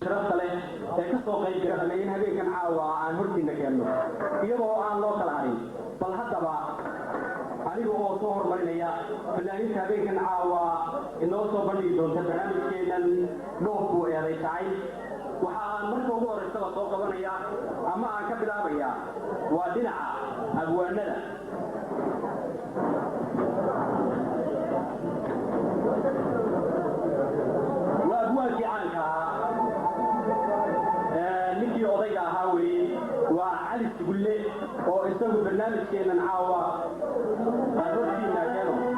شرط له كسوق يجرى لين هذه كان عاوى عن هرتي نكمل يبغى عن لو كلاري بل هذا بقى عليه هو صور مرينا فلاني هذه كان عاوى إنه صوب اللي دون تبرمج كذا نوفو يعني شيء وحان مركو هو رسالة صوب قبنا أما أكبر أبيا ودنا أبونا وأبوك عنك نكي أضيع هاولي وعلي تقول لي أو يسوي برنامج كنا نعاوى أروحينا كانوا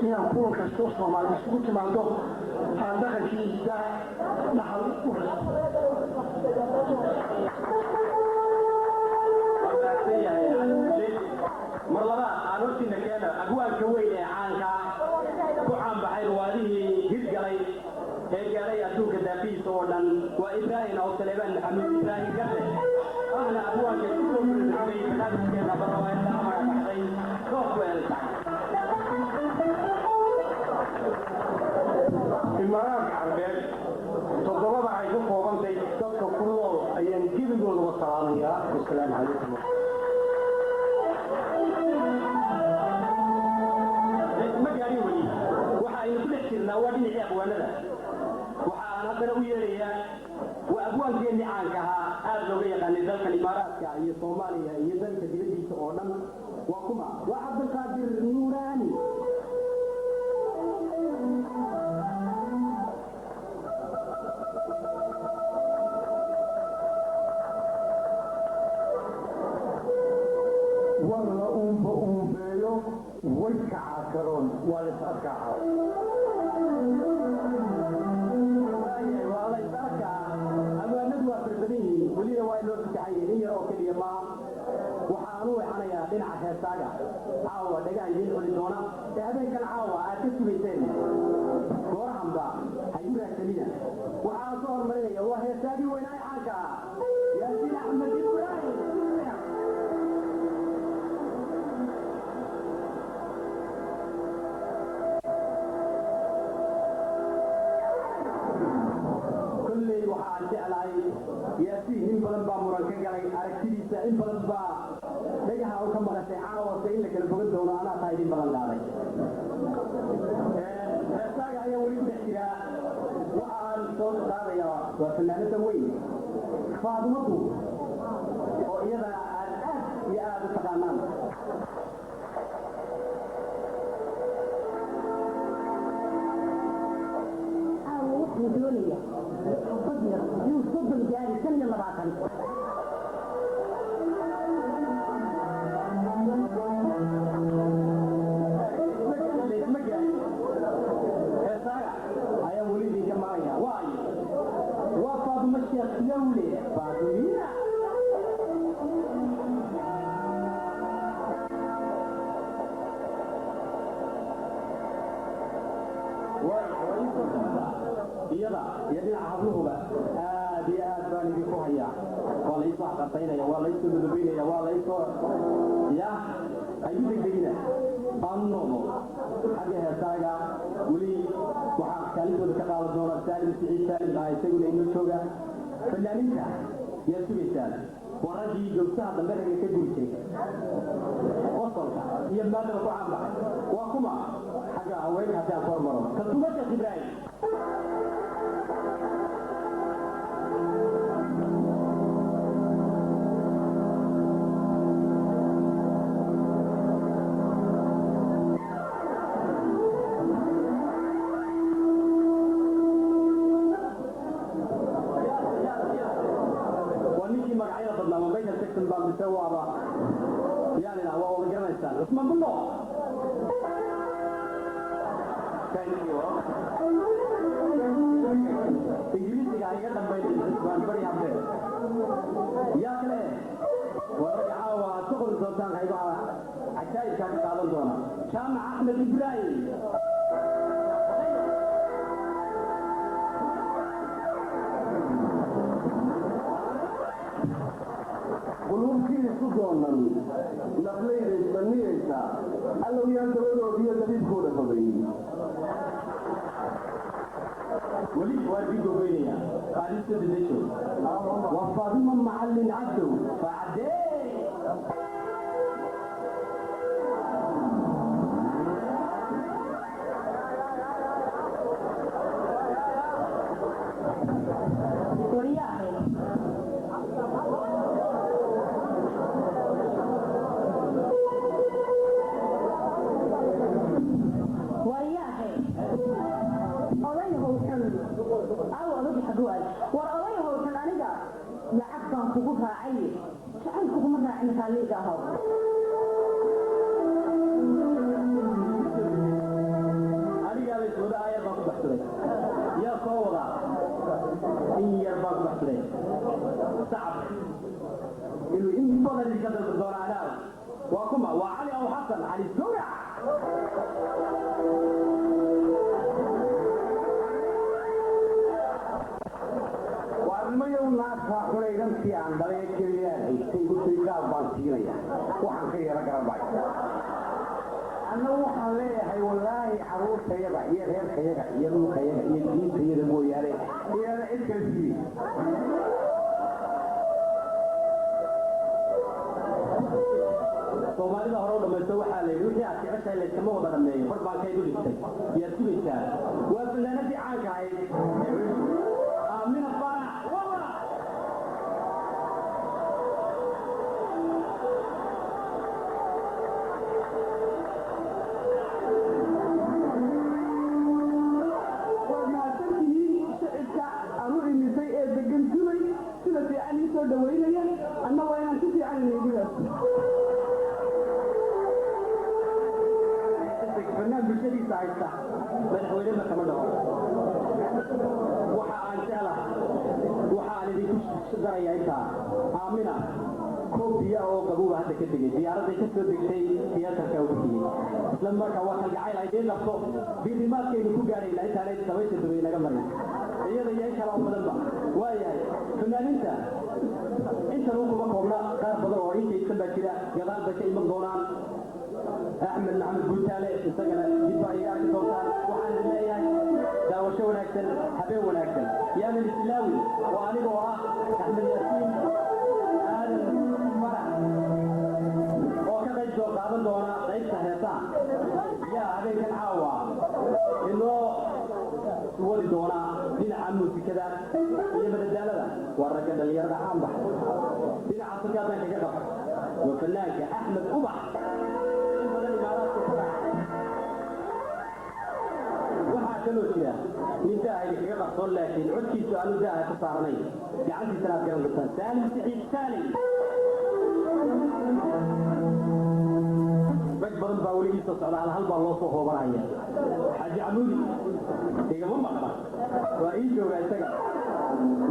inaan kuwa kastoo Soomaali isugu timaado aan dhaqankiisa dhaxal u مرلبا أروسينا كنا أقوال كوينة عنك كعام بحير واديه هدقلي هدقلي أدوك الدافي صورنا وإبراهيم أو سليمان محمد إبراهيم قبل أهلا أقوال كتبه من الحبيب فنادس كنا بروا إلا أمر بحرين كوف ويلتا المراجع عربية تضرب عيدو فوقان زي تدك كله أيام جيبوا الوصرانية والسلام عليكم مجاري ولي وحاين كل حسنا ودين عياب ولدا وحاين هذا ويريا وأبوان جيني عنكها هذا ويقع نزلك الإمارات هي صوماليا هي ذلك جلدي سؤالا وكما وعبد القادر نوراني ولا أمبيو ويكع عكرون ولا تأكع والله تأكع أما ندوة في البنيه وليه وايد لو تكعين هي أو كلية ما وحانوي أنا يا دين عشان ساقع عاوة دقا يدين ولدونا هذا كان عاوة أتسوي تاني ورحم با هيورا سمينا وعاصور مريني الله يا ساقي ويناي عاكا يا سيد أحمد إبراهيم waxaan jeclahay yaasiin in badan baa muran ka galay aragtidiisa in badan baa dhagaha uu ka maqashay caawasa in la kala fogan doono anaa tahay in badan dhaaday heesaaga ayaa weli ku dhex jira waxaan soo qaadayaa waa fanaanada weyn faadumadu oo iyadana aad iyo aad u taqaanaan يوسف الجاري سن اللباطن يا ولدي جماعية واي وفاطمة الشيخ يولي فاطمية iyada yadina habluhuba aad iyo aad baan idinku hayaa waa la isoo xaqasaynaya waa la isoo dudubaynaya waa la isoo ya ayu degdegina annomo xagga heesaaga weli waxaa kaalintooda ka qaadan doona saalim siciid saalim ah isaguna inoo jooga fanaaniinta yaa sugaysaan waa raggii joogtaha dambe ragga ka guri jiray qosolka iyo maadada ku caanbaxay waa kuma xagga haweenka haddii aan ku hormaro kaltuuma sheekh ibraahim سوابا يعني لا هو رجال الإنسان عثمان بالله thank you إنجليزي قاعد يقدم بين الإنسان بري عبده يا كله ورجع وشغل زوجان هيبقى عشان كان قادم دونا كان أحمد إبراهيم oonan naflayda isbaniyaysa allow yaan dabadood iyo dabiibkooda fogeeyey وليد وادي جوبينيا قاعد تدشوا وفاطمه معلم عبده فعدي وكما وعلي أو حسن علي الزرع وأرمي الناس حريقا في عن بلد كريان يستيقظ في قاب بانسينيا وحن خير قرباي أنا وحن ليه والله حروف خيرا هي غير خيرا هي مو خيرا هي دين خيرا مو ياري هي أنا إذكر فيه soomaalida hore u dhamaysto waxaa la yidhi wixii aad jeceshahay layskama wada dhameeyo hor baan kaygu dhigtay yaad subaysaa waa fanaanadii caanka ahayd aamina farax wala waa mahadsantihiin shicibka anu imisay ee degan sulay sida fiican ii soo dhaweynaya anna waa inaan si fiican inaydigaas فنان بشدي سايستا مدحوينه ما كما دهو waxa aan jeclahay waxa aan idin ku daraya inta aamina koobiya oo qabuuba hadda ka tagay diyaaradda ka soo degtay tiyaatarka ugu tagay isla markaa waa kalgacayl ay deen lafto bidimaadkeenu ku gaarayna intaanay dabaysha dubay naga marin iyada iyo kala badanba waayahay fanaaninta inta uu kuma koobna qaar badan oo intaysa baa jira gadaal bay ka iman doonaan أحمد محمد بوتالي استقل دفاعي أكثر صوتان وحن الله داوشة ونكسل حبيب ونكسل يا من الإسلاوي وأنا بوها أحمد ياسين هذا المرح وكذا يجوا قابل دونا غير سهلتان يا هذيك العاوة إنه ولد دونا دينا عمو في كذا يبدأ الدالة والرجل اللي يرضى عام بحر دينا عصرياتنا كذا وفلاك أحمد أبح waxaa kaloo jira nintaa ay kaga qarsoon laakiin codkiisu aanu daaha ka saarnay gacantiisana aad garan kartaan saalim saciid saalim rag badan baa weligiisa socda hal baa loo soo hoobanaya xaaji camuudi igama maqna waa ii jooga isaga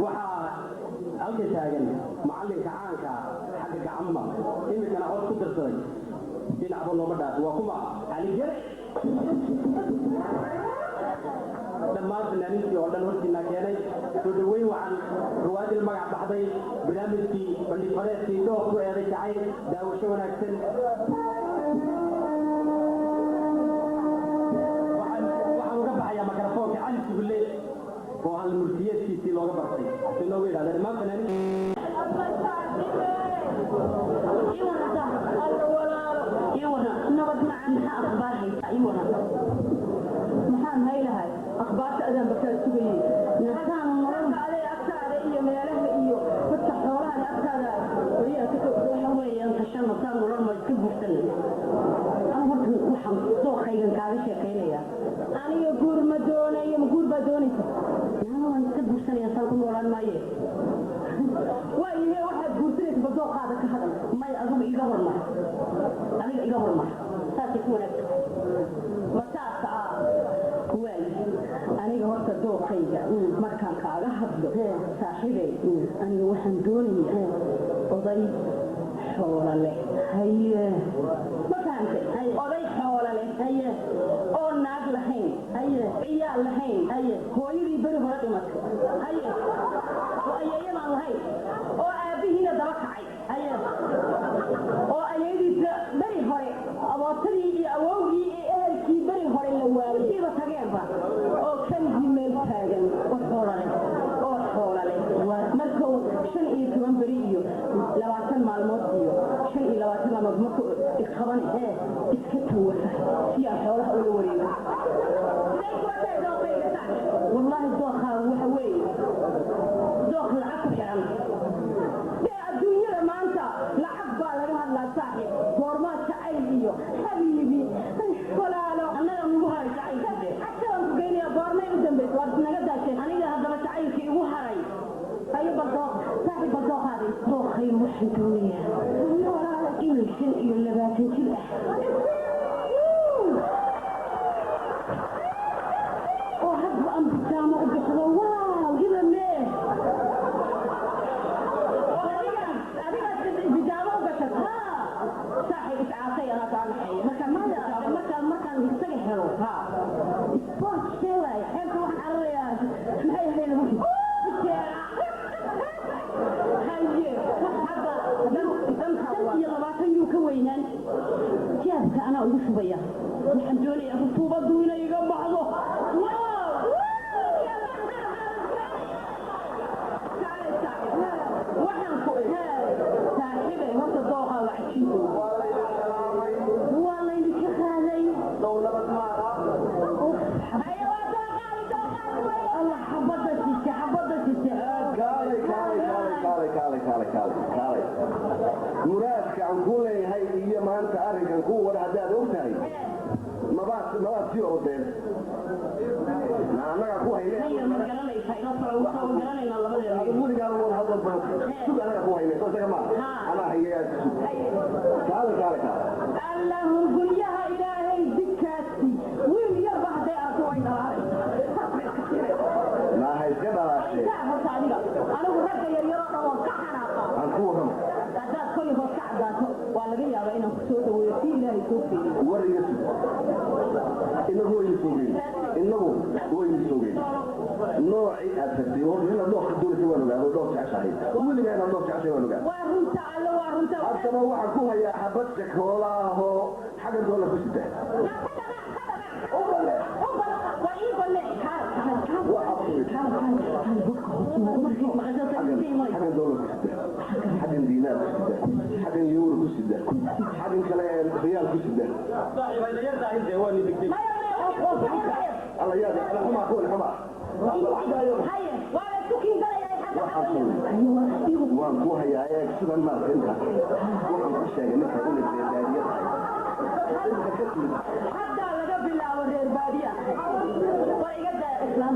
waxaa halka taagan macallinka caanka xagga gacama imikana cod ku darsaday dhinacba looma dhaaf waa kuma cali jare dhammaan fanaaniintii oo dhan hortiina keenay soo dhaweyn waxaan ruwaadil magac baxday barnaamijkii bandhigfareedkii dhoof ku eeday jacayl daawasho wanaagsan waxaan uga baxayaa mikrofoonka cali sugulle oo hal mulkiyeedkiisii looga bartay si loogu yidhahda dhammaan fanaaniintii maxaan haylahay akhbaarta adaan bakaa sugayey nasaan mararka aday agtaada iyo meelaha iyo dadka xoolaha agtaada waxa weeyaan tashan nasaan nolol ma iska guursanay anu horta waxaan dooqaygan kaaga sheekaynaya aniga guur ma doonayo ma guur baa doonaysa nana waan iska guursanaya saan ku noolaan maaye waayahe waxaad guursanaysa badooqaada ka hadal may adigu iga hormar aniga iga hormar saasay ku wanaagsan mataasa waay aniga horta dooqayga markaan kaaga hadlo saaxiibay aniga waxaan doonayaa oday xoola leh haye makaante oday xoola leh haye oo naag lahayn haye ciyaal lahayn haye hooyadii beri hore dhimatay haye oo ayeeyadaan lahayn oo aabbihiina daba kacay haye abootadii iyo awowgii iyo ehelkii beri hore la waayay siiba tageenba oo keligii meel taagan oo xoolale markuu 15 beri iyo 20 maalmood iyo 25 maalmood markuu isqaban iska tawafa si aan xoolaha ula wareego والله دوخها وحوي دوخ العقل يعني الدنيا ما أنت لعب بالها لا صاحب فورمات شعيبية حبيبي ولا لا أنا مبهر شعيب حتى لو بيني فورما يقدم بيت وارثنا قد شيء أنا هذا شعيب في مبهري أي بالضوء صاحب بالضوء هذه دوخي محتوية ولا إلى شيء إلا باتن كله أنا أقول شوية الحمد لله الرطوبة دوينة يقام بعضه وحن صاحبه وقت الضوء وعشيته والله يلك خالي دولة بسمارة الله حبضتي كالي مرادك عن كل هاي هي ما أنت عارف عن كل ولا هذا دوتاي ما بس فيه أوتين أنا أقول هاي يقول قالوا هذا البنك شو أنا أقول هاي صوت كمان أنا هي كالي اللهم قل يا إلهي ذكرتي وين يربح ده أتوين ما هي كذا شيء أنا وهذا يرى وكحنا أنكوهم هذا كل هو كعبة ولا بيا بينهم سود ويسير يسوفي وريس إنه هو يسوي نوعي أتديون هنا نوع الدول سوى نوع نوع عشاء ومن هنا نوع عشاء نوع وارنت حتى ما هو حكوها يا حبتك ولا هو حاجة دولة بسيطة حاجة دولار كسده حاجة دينار كسده حاجة يورو كسده حاجة كلام ريال كسده الله يا أنا هم أقول وانكوها يا ايك سبحان ما انت وحن الشيء انك تقول الباديه حتى لقى بالله ورير باديه طريقه الاسلام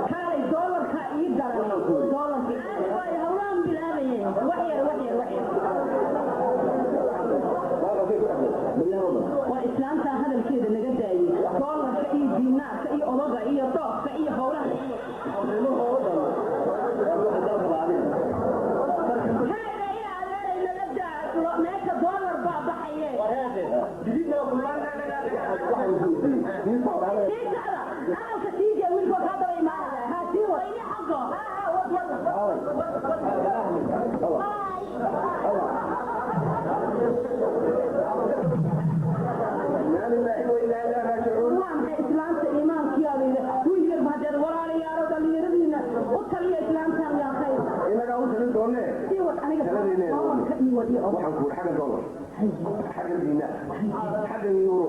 كان دولار كايد دولار هوران بلابيه والإسلام هذا الشيء اللي نقدر دولار كايد دينار كاي أوضاع كاي طاق كاي هوران waxaan ku xaga dollar xaga diinaar xaga euro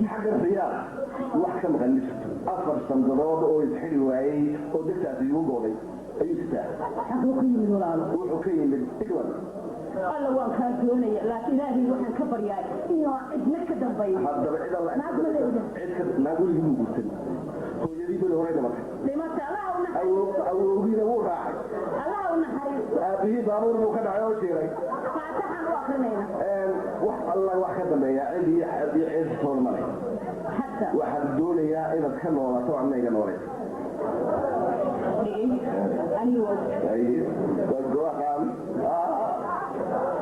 xaga riyaal wax ka maqan afar sandadood oo isxiri waayay oo dadkaasi ugu gooday ayuu istaa wuxuu ka yimid walaalo wuxuu ka yimid iglan alla waan kaa doonaya laakiin ilaahay waxaan ka baryaa inuu cidna ka dambeeyo haddaba cid alla naaguligi buu gurtay hooyadii bal horey dhamatay dhimata awowgiina wuu raacay allah u naxariisto aabihii baabuur buu ka dhacay oo jiray faataxan u akrinayna wax alla wax ka dambeeya cid toon male waxaad doonayaa inaad ka noolaato anna iga noolay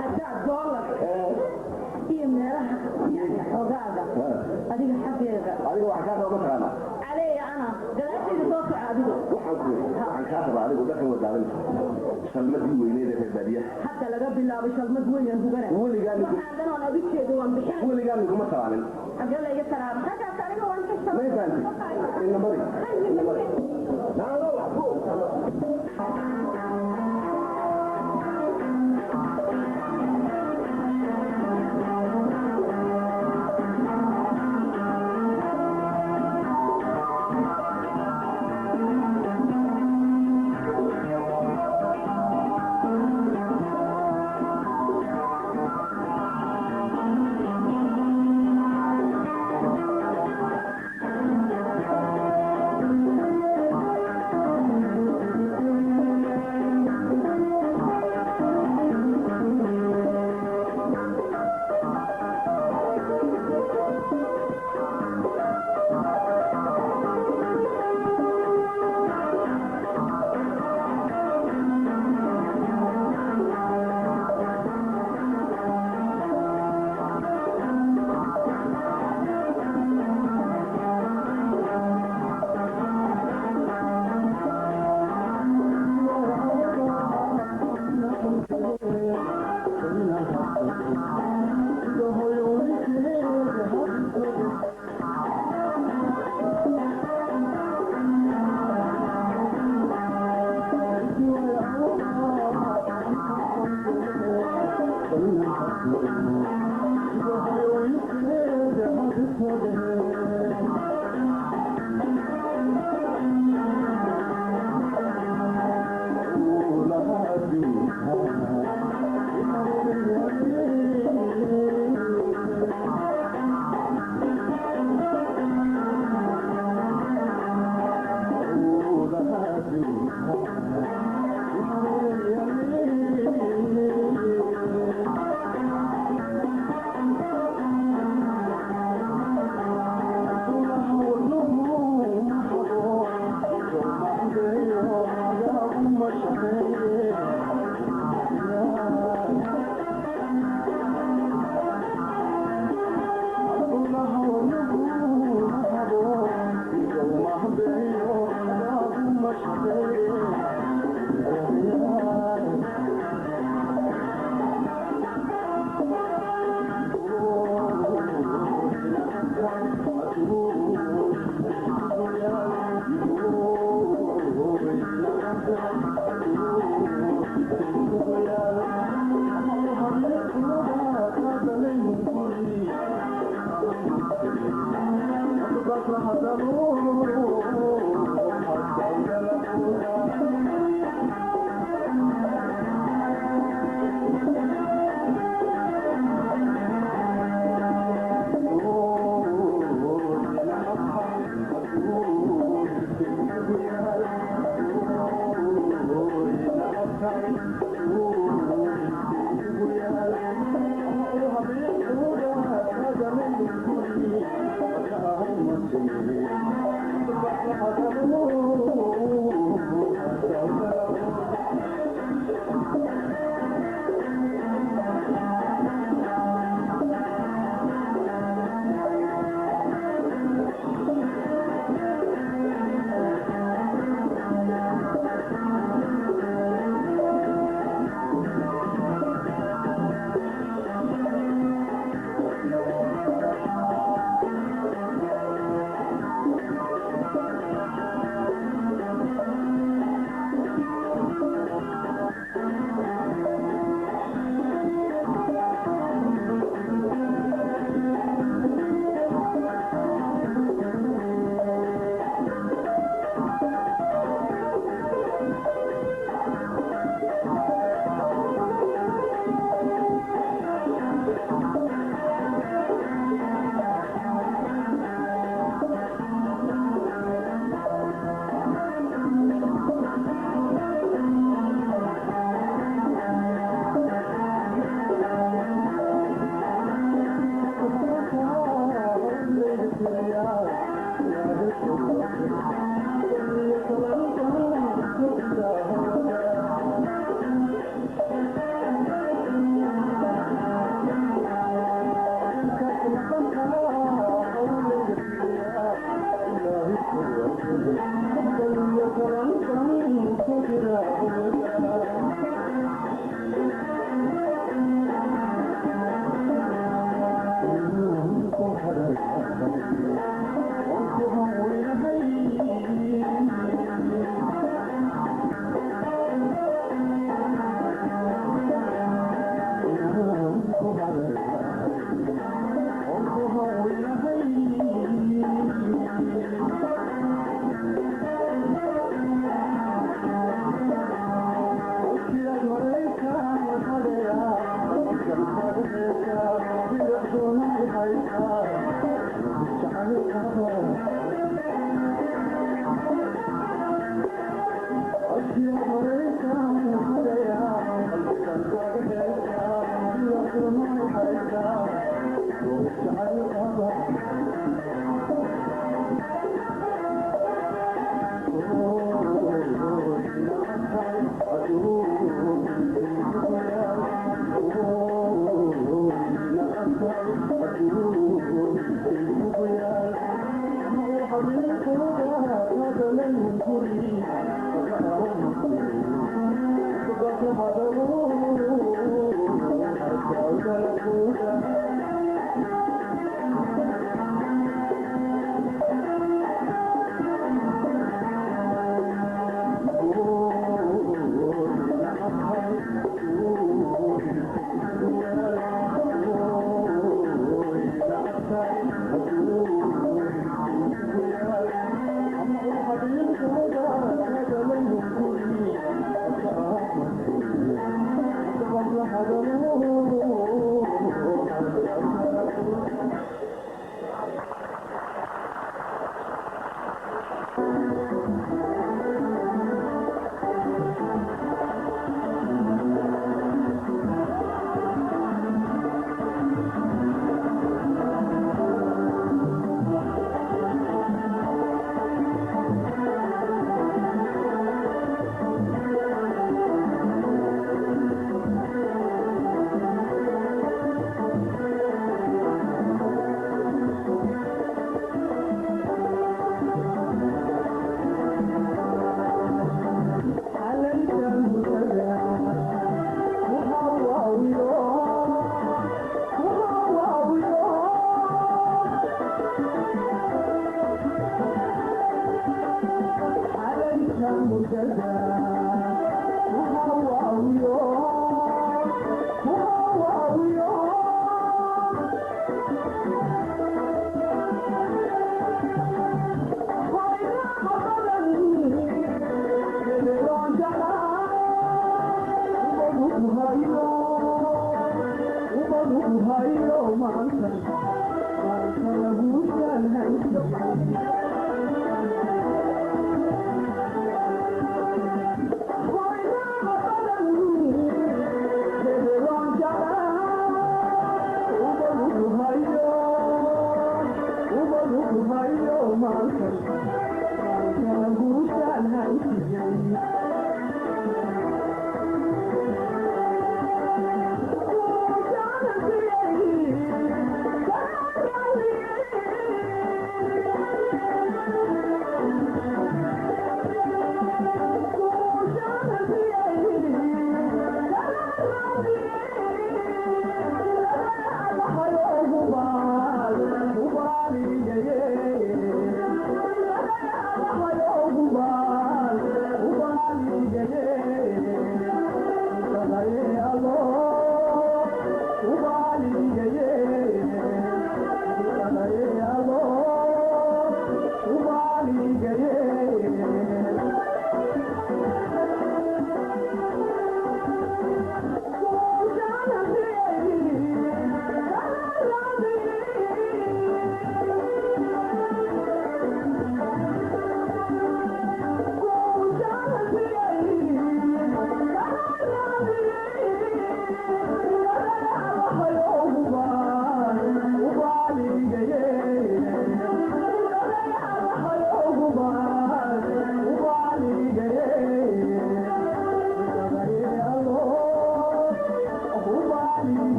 haddaa doolar iyo meelaha xogaaga adiga xaggeeda adiga wax kaa soo mataqaana علي أنا قلت لي صوت عادي waxaan kaa rabaa adigu dhaqan wadaadan salmadii weyneed ee baadiya حتى لقى بالله بشلمد وين هنا weligaa عندنا أنا أبيك شيء دوام بحال weligaa niguma salaamin أقول لك السلام حتى تعرفه وأنت ma fahanti inna mari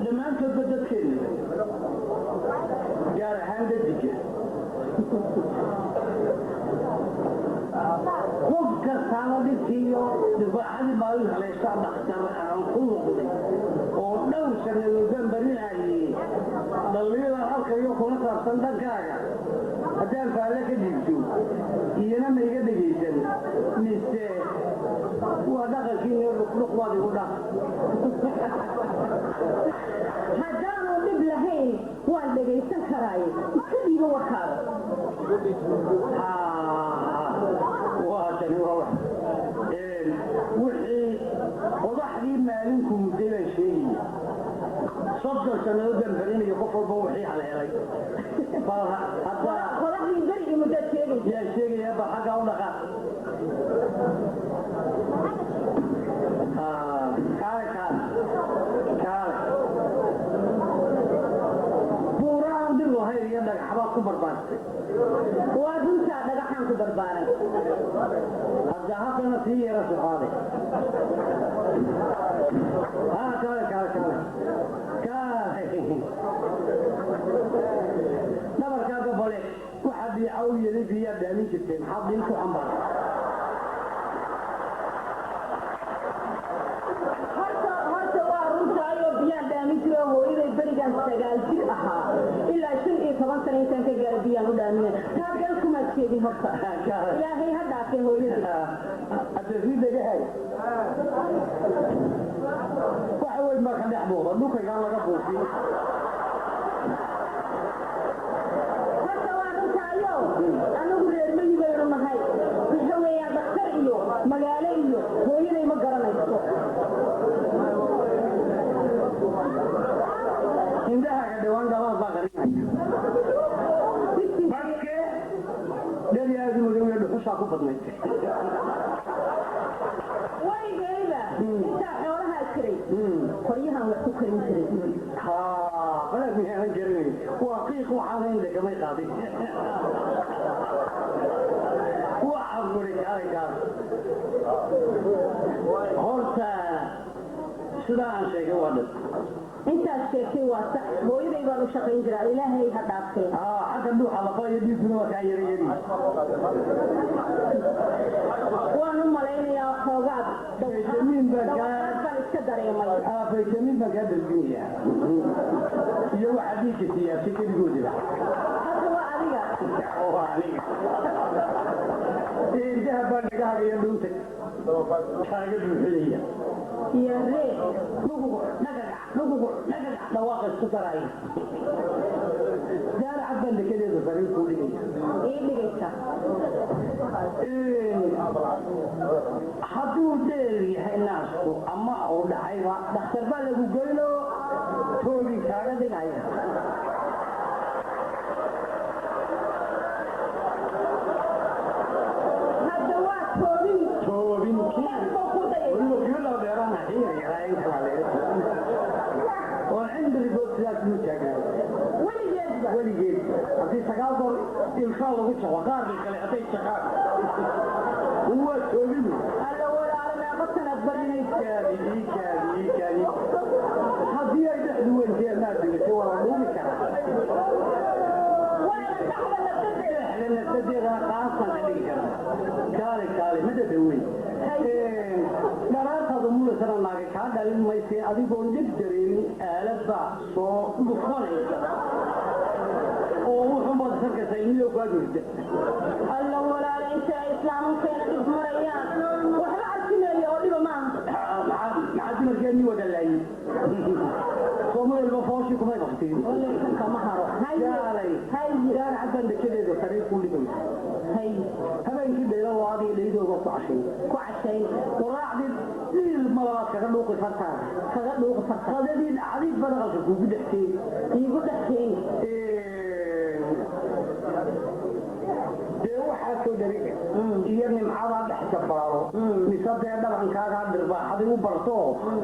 لما أنت بدأت كلمة قال handadija qof kastaana dhibkiiyo difaaxadii maalin haleystaa dhakhtar aan ku noqday oo dhowr sannadoodaan barinayay dhallinyada halkayo kuna saabsan dhankaaga haddaan faalle ka dhiibto iyana ma iga dhegaysan mise waa dhaqankiina luqluqbaad igu dhaq haddaanu dhib lahayn waan dhegaysan karaaye iska dhiibo warkaada waa tani waa wixii qodaxdii maalinku mudday baan sheegaya 30 sannadoodaan barinayo qof walba wixii halhelay qodaxdii berigii muddaad sheegaysa yaa sheegaya ba xaggaa u dhaqaa kaale buuraan dhir lahayn iyo dhagaxbaad ku barbaartay waa runtaa dhagaxaan ku barbaaran hadda haddana sii yeera soxaaday kaale dhabarkaaga bale waxaa biica u yeelay biyaa dhaamin jirteen maxaad dhiin ku xambaar horta waa runtaayoo biyaan dhaamin jiro hooyaday berigaan 9 jir ahaa ilaa 15 sano intaan ka gaara biyaan u dhaamina taa galkumaad sheegin horta ilaahay ha dhaafay hooyada hadda sii degahay waxa weyn baa ka dhex muuqda dhulkaygaan laga buufiyo horta waa runtaayo anagu reer miyi baynu nahay waxa weeyaan dhakhtar iyo magaalo iyo hooyaday ma garanayso indhahaaga dhawaan dhabaad baa qarinaya badke dhaliyaadi madowya dhuxushaa ku badnayd waygayba intaa xoolahaa jiray qoryahan wax ku karin jiray qalaad miyaanan garanayn waa qiiq waxaana in lagamay qaadin waxaa guri kaalikaas horta sidaa aan sheegay waa dhan intaad sheegtay waa sax hooyaday baan u shaqayn jiraa ilaahay ha dhaafee xagga dhuuxa lafa iyo dhiiguna waa kaa yarayadi waan u malaynayaa xoogaad faytamiin baan iska dareemay faytamiin baan kaa dalbinaya iyo waxaa dhiigka siyaasi keligoodiba hadda waa adiga intaha baa dhagahaga iyo dhuunta kaaga buuxinaya yaree nugugu dhawaaqa isku daray gaar cad baan dekedeeda fariin kuu dhigaya ii dhigaysa hadduu dheer yahay naasku ama uu dhacayba dhakhtar baa lagu goyno toogi kaaga dhigaya hadda waa toobin weliba kii loo dheeraana oo cimrigood sidaas mu taagnaa weligeed haddii 9 goor ilkaa lagu jaqo qaarkii kale hadday jaqaan waa toobin alla walaalana qasanaad barinaysaadi haddii ay dhexdu weynteen maa digatay waa la dhuumi karaa nafsadeedana qaansan ka dhigi karaa kaale madada weyn dharaartaadu mulasana naagay kaa dhalin maysee adigoon dhib dareemin aaladba soo dhufanaysa oo wuxuunbaad sarkaysa ilmiyo kaa durda alla walaala inta ay islaamankeena dhib marayaan waxba arkimeeya oo dhiba maaha maxaa dumarkeedni wada laayey soomaalilba fooshii kumay qabtiin kama haro gaalay gaar caddan dekedeeda sariir kuu dhigaysa habeenkii dhaylo oo adiga dhaydooga ku cashayn quraacdii dhiil malabaad kaga dhuuqi fartaada qadadii dhacdii badaqalka kuugu dhexteen iigu dhexteen dee waxaa soo dhariga iyo nimcadaa dhex jabaalo mise dee dhabankaagaa dhirbaaxadii u barto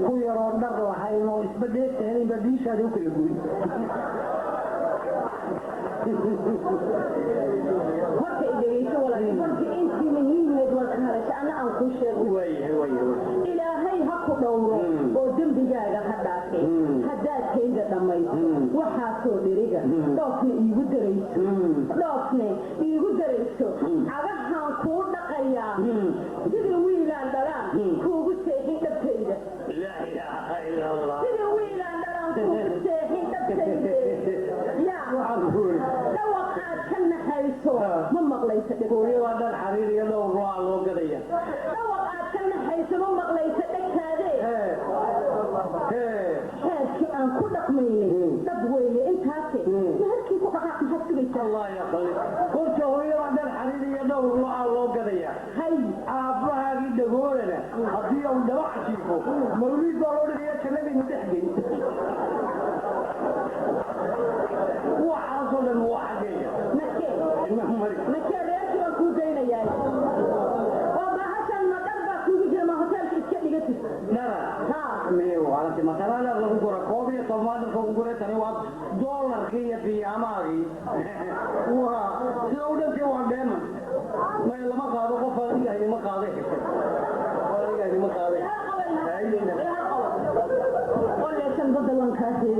ku yaroo dhar lahayn oo isba dheegtahaynba diishaadii u kala goy marka idageyso walaal markii intii muhiimneed waad ka hadashay ana aan kuu sheego waayahay ilaahay ha ku dhowro oo dembigaaga ha dhaafay haddaad kayda dhammayso waxaasoo dheriga dhoofna iigu darayso cagahaan kuu dhaqayaa sidii wiilaan dhalaan kuugu seexin dhabtayda sidii wiilaan dhalaan kuugu seexin dhabtayda dhawaqaad ka naxayso ma maqlaysa waa dhan xariir iyo dhowr ruuca loo gadaya dhawaqaad ka naxayso ma maqlaysa dhegtaadee xeerkii aan ku dhaqmaynay dad weeye intaase maharkii ku dhaqaaq maxaad sugaysaa allah yaqali horta hooyo waa dhan xariir iyo dhowr ruuca loo gadaya hay aabbahaagii dhagoolana haddii uu dhaba cashiifo mawliid baa loo dhigaya jannadaynu dhex gey waxaasoo dhan waa xageeya nakee reerkii baan kuu geynayaa oo bahashan ma dhar baa kuugu jira ma hoteelka iska dhigatid dhara waalati masalada lagu gura koob iyo toban lagu gura tani waa doolarkii iyo qiyaamaagii waa sida u dhantii waa dheeman ma lama qaado qof adiga ma qaade adiga ma qaade qoleesan badalankaasi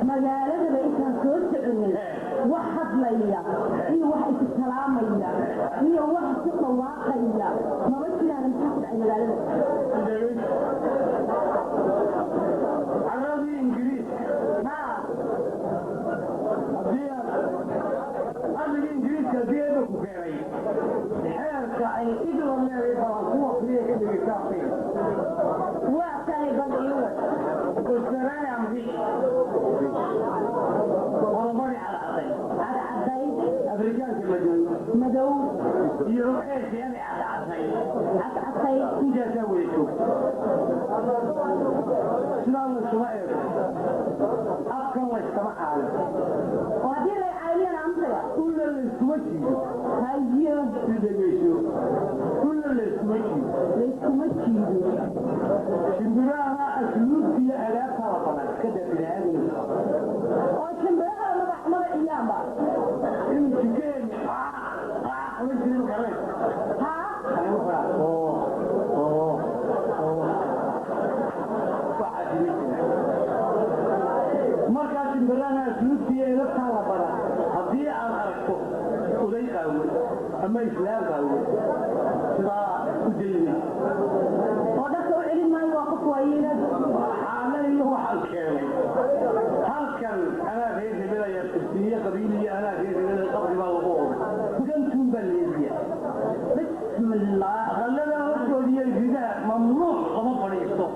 magaaladaba intaan soo hadlaya iyo wax islaamaya iyo wax ku dhawaaqaya ma jiraan maxaa magaalada عربي إنجليزي عربي إنجليزي كذيبة كفيري حيرك أي إدو الله يبقى فيه كده يتاقين وقتها يبقى والسراني عم فيه والله على عضي على عضي أفريكان كمجنون مدعو يروح إيش يعني على عضي انت اسوي شوف سلام الشمائر أفكار واجتماع عالم وهذه اللي عائلين عمتها كل اللي سمجي هيا كل اللي سمجي ليسمجي شمبراها أسلوب فيها ألاف طرفنا كده في هذه وشمبراها مضع إياما امسكين وانت الكريم ها markaas shimbarana asluubtiiya ilabtaa la bara haddii aan aragto oday qaawan ama islaam qaawan sidaa u daynay oo dharka u celin maayo waa qof waayeelad xaala iyo waxaan keenay halkan anaa reer hebelaya kursiye qabiiliya anaa reer hebelaya qabri baa lagu oray gudantuun baa leediya bismillah aqalada hortoodiiyo ridaha mamnuuc lama fadhiisto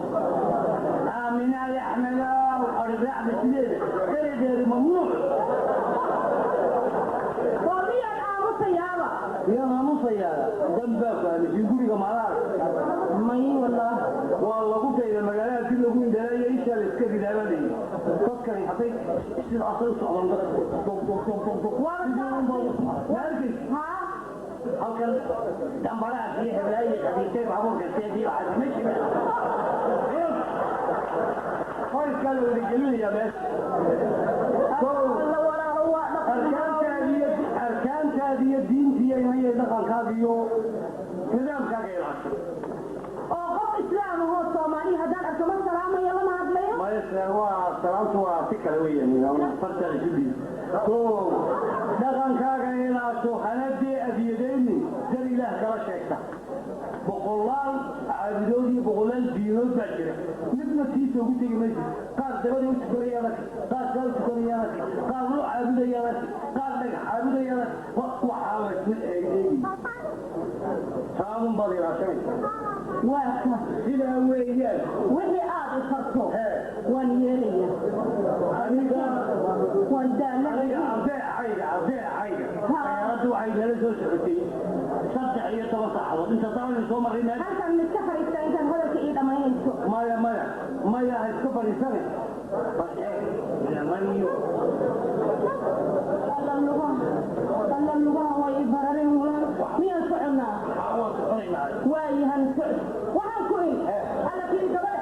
آمنا يا أحمد وأرجع بسيد غير ممنوع ومية الآن سيارة يا مامو سيارة دمبك مش يقولي كمالات ماي والله قلت إذا مجالات كل يوم دلايا إيش اللي تكفي دلالي فكري حطيت إيش الأصل صعب نرجع ها هل دمبرا فيه بلاي كثير بعمر كثير دي على ماشي هاي كانوا يرجعون يا بس أركان هذه الدين هي هي دخل هذه نظام كذا قف إسلام هو الصومالي هذا أركب السلام يلا ما هدليه ما يسمع هو السلام هو فكرة ويا يعني فرد الجديد تو دخل كذا إلى تو خلدي أبيديني زي له كلا شيء بقولان عبدودي بقولان دينود بكرة نبنا تيسو قلت لك قال دبادي وتكريانك قال قال تكريانك قال روح عبديانك قال لك عبديانك وحاولت من أيديك سلام بضي راشمي واحد سيدا ويجان وحي آدي فرصو وانيالية واندانا عبداء حيقة يردوا حيقة لسو سعودي صدح هي توصحوا انت طبعا سوى مرينا أنت من السفر الثاني هذا كإيدا ما ينسو مايا هالسفر الثاني بس ايه لمن يو قال اللغة ويبررين ولا مين سعنا حاول تقرينا وايهن سعد وهن كوين أنا في الجبل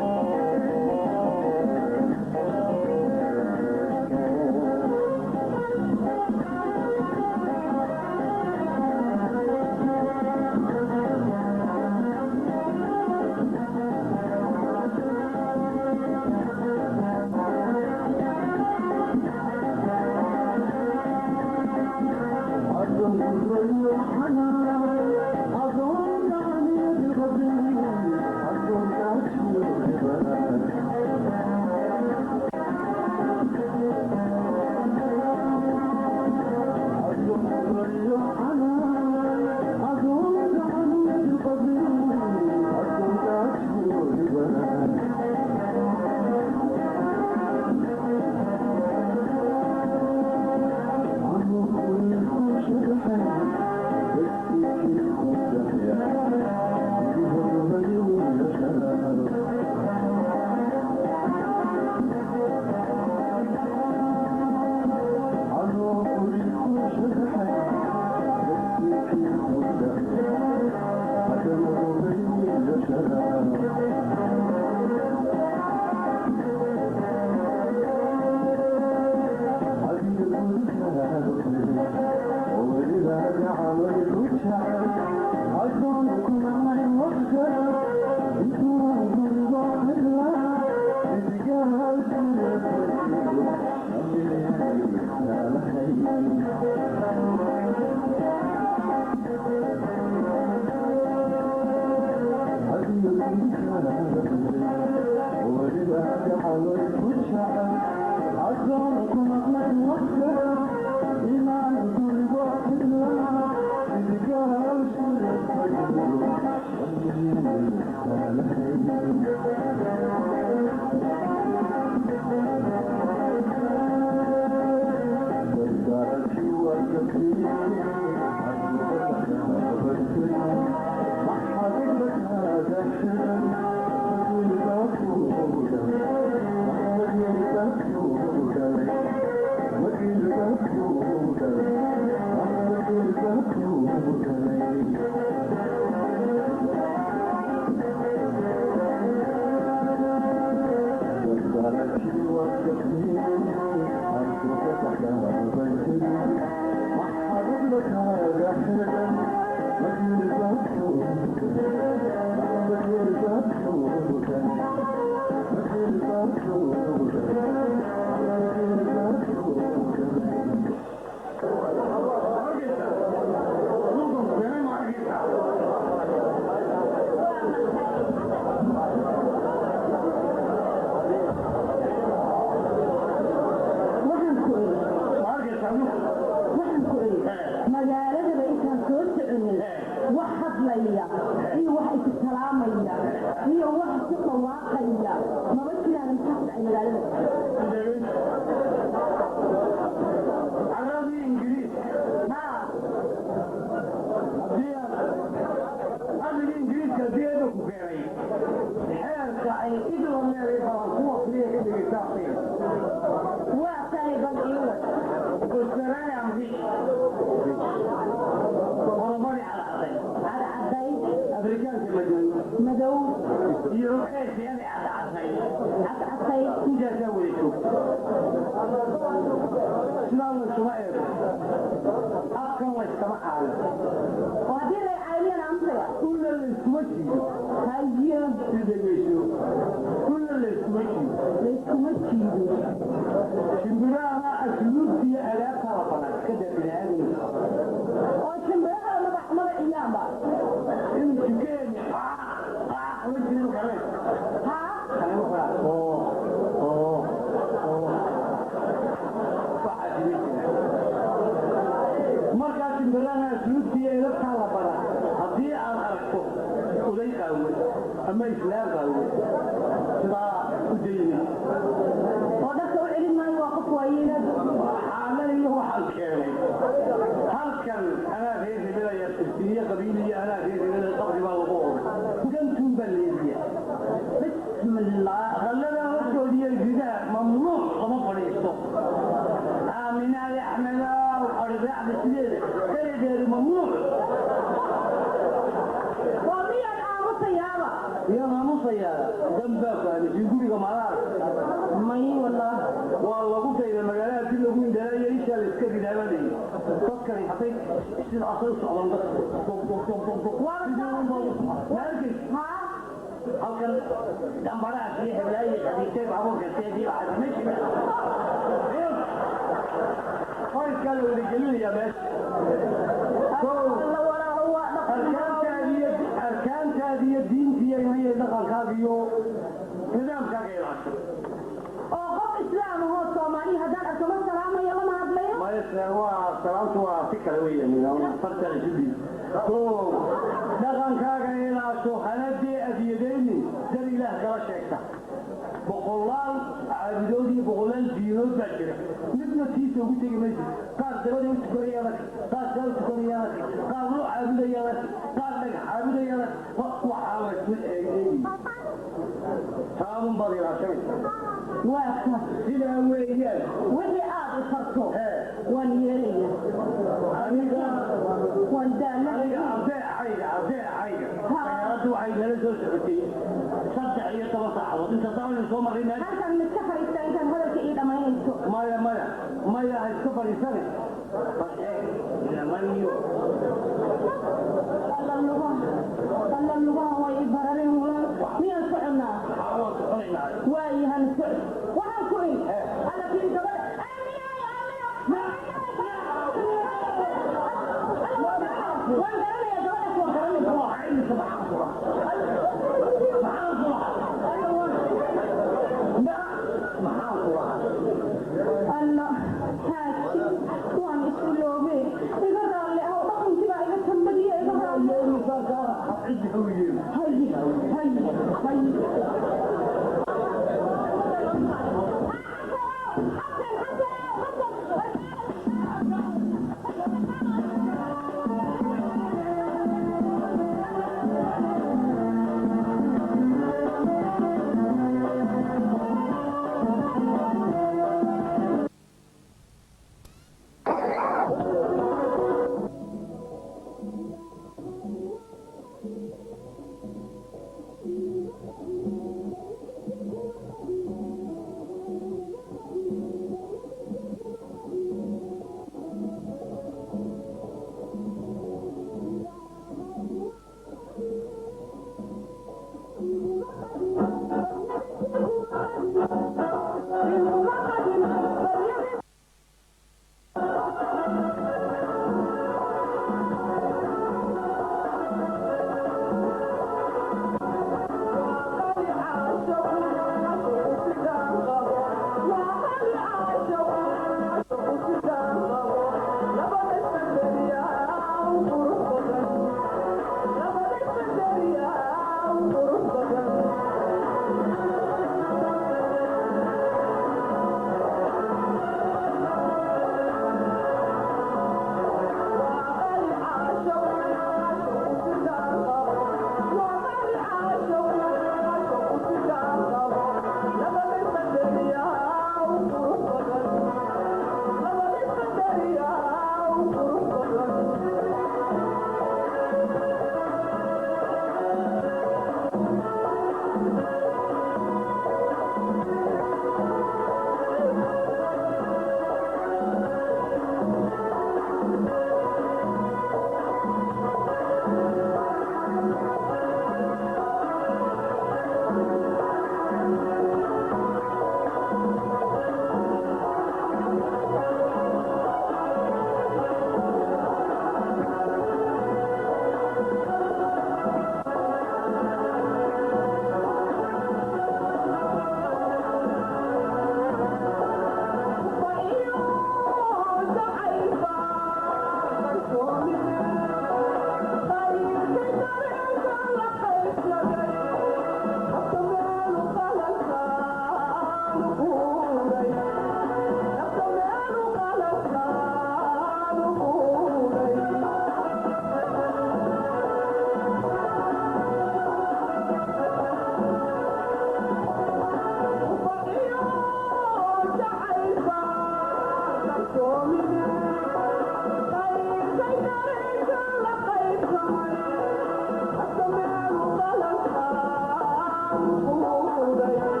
Yeah.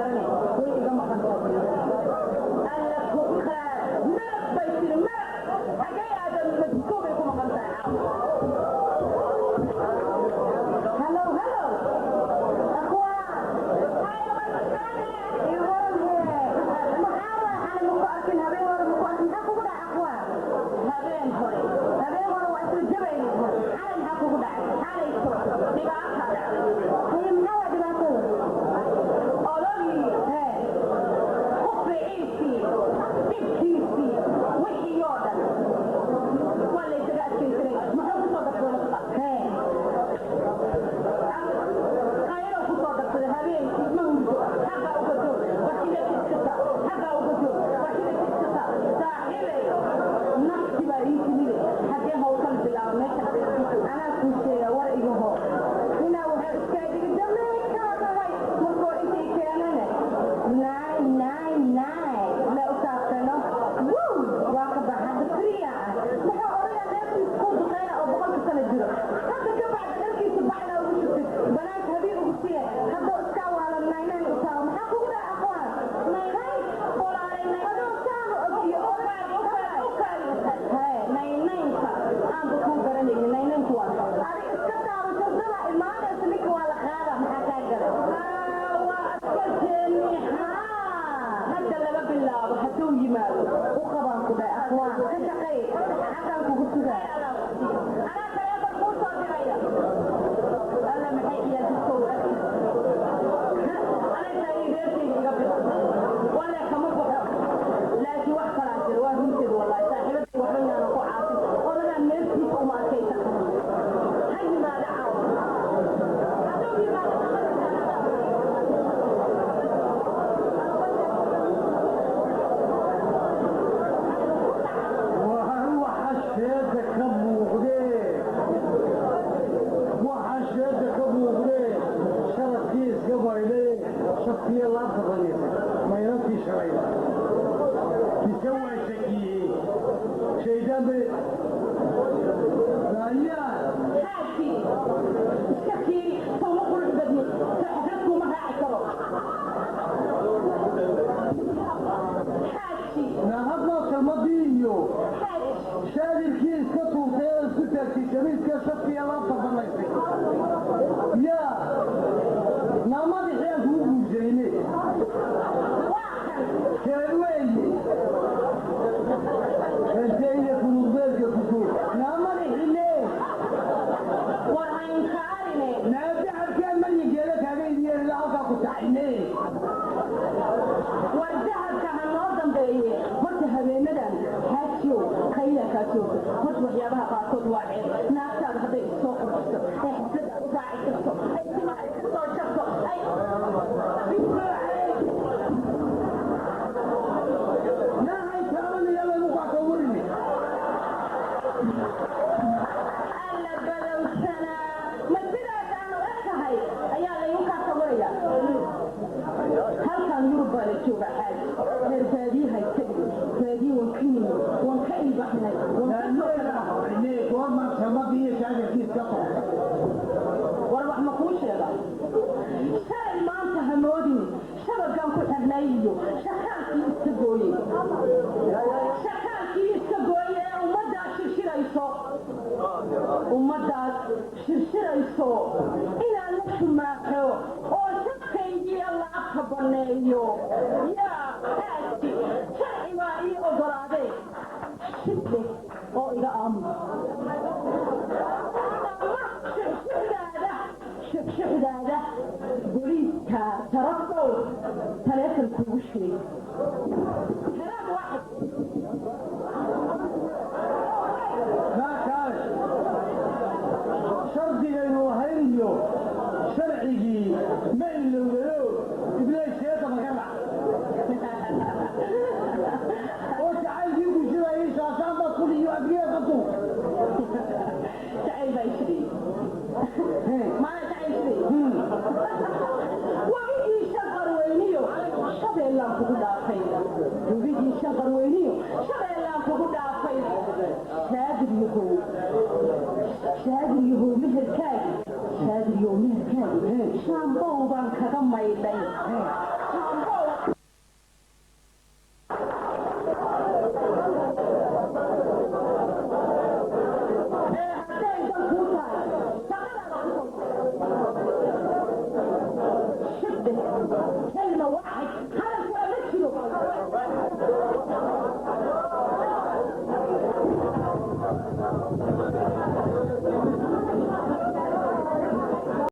garane way iga maqan alla ku qaad ma baytir ma hagay aadan madko bay ku maqan tahay hello aqwa Come on.